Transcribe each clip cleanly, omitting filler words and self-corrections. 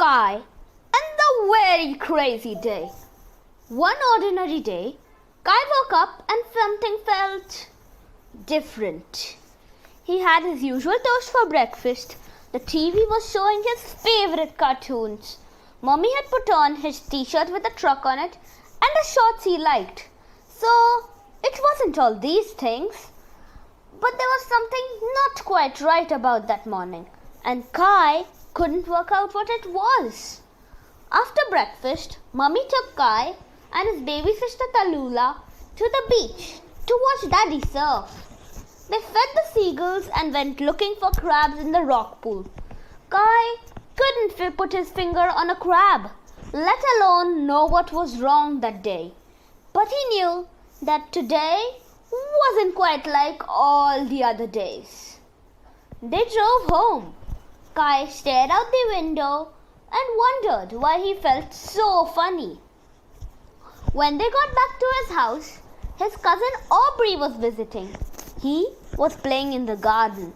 Kai and the very crazy day. One ordinary day, Kai woke up and something felt different. He had his usual toast for breakfast. The TV was showing his favorite cartoons. Mummy had put on his t-shirt with a truck on it and the shorts he liked. So, it wasn't all these things. But there was something not quite right about that morning, and Kai couldn't work out what it was. After breakfast, Mummy took Kai and his baby sister Tallulah to the beach to watch Daddy surf. They fed the seagulls and went looking for crabs in the rock pool. Kai couldn't put his finger on a crab, let alone know what was wrong that day. But he knew that today wasn't quite like all the other days. They drove home. Kai stared out the window and wondered why he felt so funny. When they got back to his house, his cousin Aubrey was visiting. He was playing in the garden.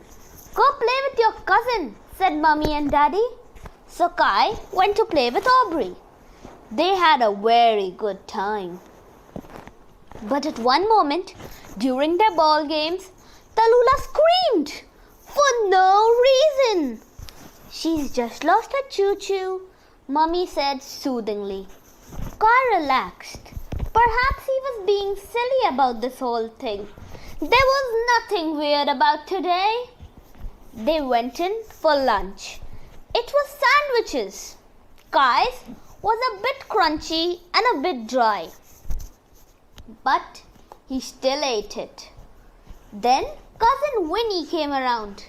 "Go play with your cousin," said Mummy and Daddy. So Kai went to play with Aubrey. They had a very good time. But at one moment, during their ball games, Tallulah screamed for no reason. "She's just lost her choo-choo," Mummy said soothingly. Kai relaxed. Perhaps he was being silly about this whole thing. There was nothing weird about today. They went in for lunch. It was sandwiches. Kai's was a bit crunchy and a bit dry, but he still ate it. Then Cousin Winnie came around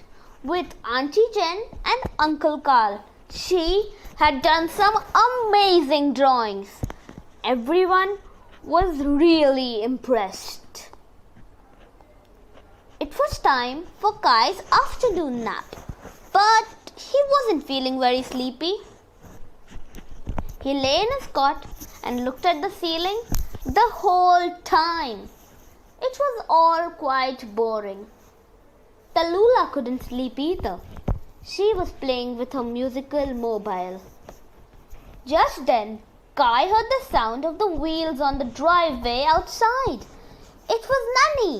with Auntie Jen and Uncle Carl. She had done some amazing drawings. Everyone was really impressed. It was time for Kai's afternoon nap, but he wasn't feeling very sleepy. He lay in his cot and looked at the ceiling the whole time. It was all quite boring. Tallulah couldn't sleep either. She was playing with her musical mobile. Just then, Kai heard the sound of the wheels on the driveway outside. It was Nanny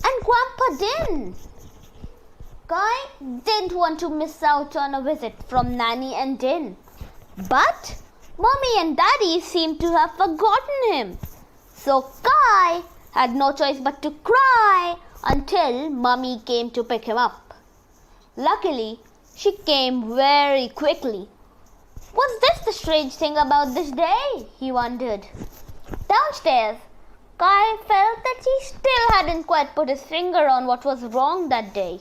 and Grandpa Din. Kai didn't want to miss out on a visit from Nanny and Din. But Mummy and Daddy seemed to have forgotten him. So Kai had no choice but to cry until Mummy came to pick him up. Luckily, she came very quickly. Was this the strange thing about this day? He wondered. Downstairs, Kai felt that he still hadn't quite put his finger on what was wrong that day.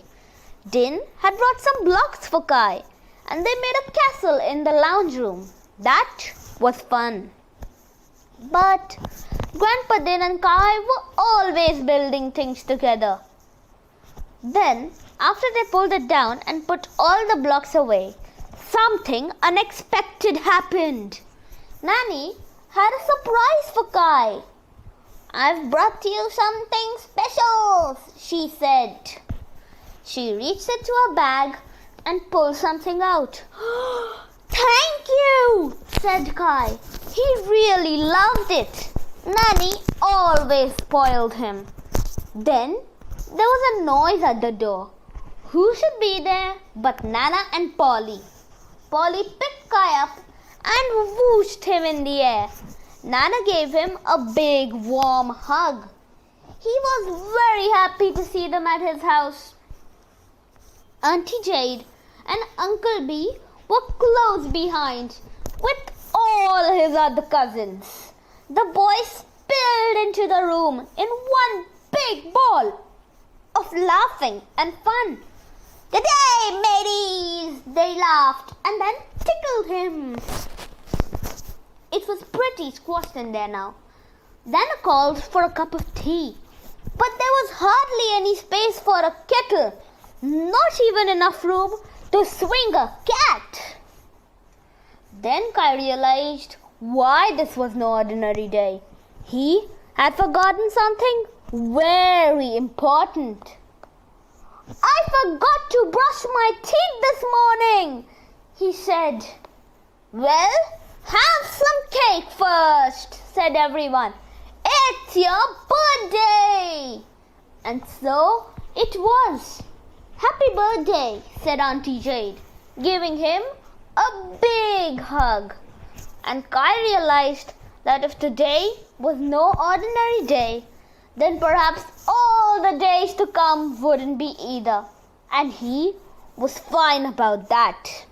Din had brought some blocks for Kai, and they made a castle in the lounge room. That was fun. But Grandpa Din and Kai were always building things together. Then, after they pulled it down and put all the blocks away, something unexpected happened. Nanny had a surprise for Kai. "I've brought you something special," she said. She reached into her bag and pulled something out. "Thank you," said Kai. He really loved it. Nanny always spoiled him. Then there was a noise at the door. Who should be there but Nana and Polly. Polly picked Kai up and whooshed him in the air. Nana gave him a big warm hug. He was very happy to see them at his house. Auntie Jade and Uncle B were close behind with all his other cousins. The boys spilled into the room in one big ball of laughing and fun. "Good day, mateys!" they laughed and then tickled him. It was pretty squashed in there now. Nana called for a cup of tea, but there was hardly any space for a kettle, not even enough room to swing a cat. Then Kai realized why this was no ordinary day. He had forgotten something very important. "I forgot to brush my teeth this morning," he said. Well, have some cake first, said everyone. It's your birthday! And so it was. Happy birthday, said Auntie Jade, giving him a big hug. And Kai realized that if today was no ordinary day, then perhaps all the days to come wouldn't be either. And he was fine about that.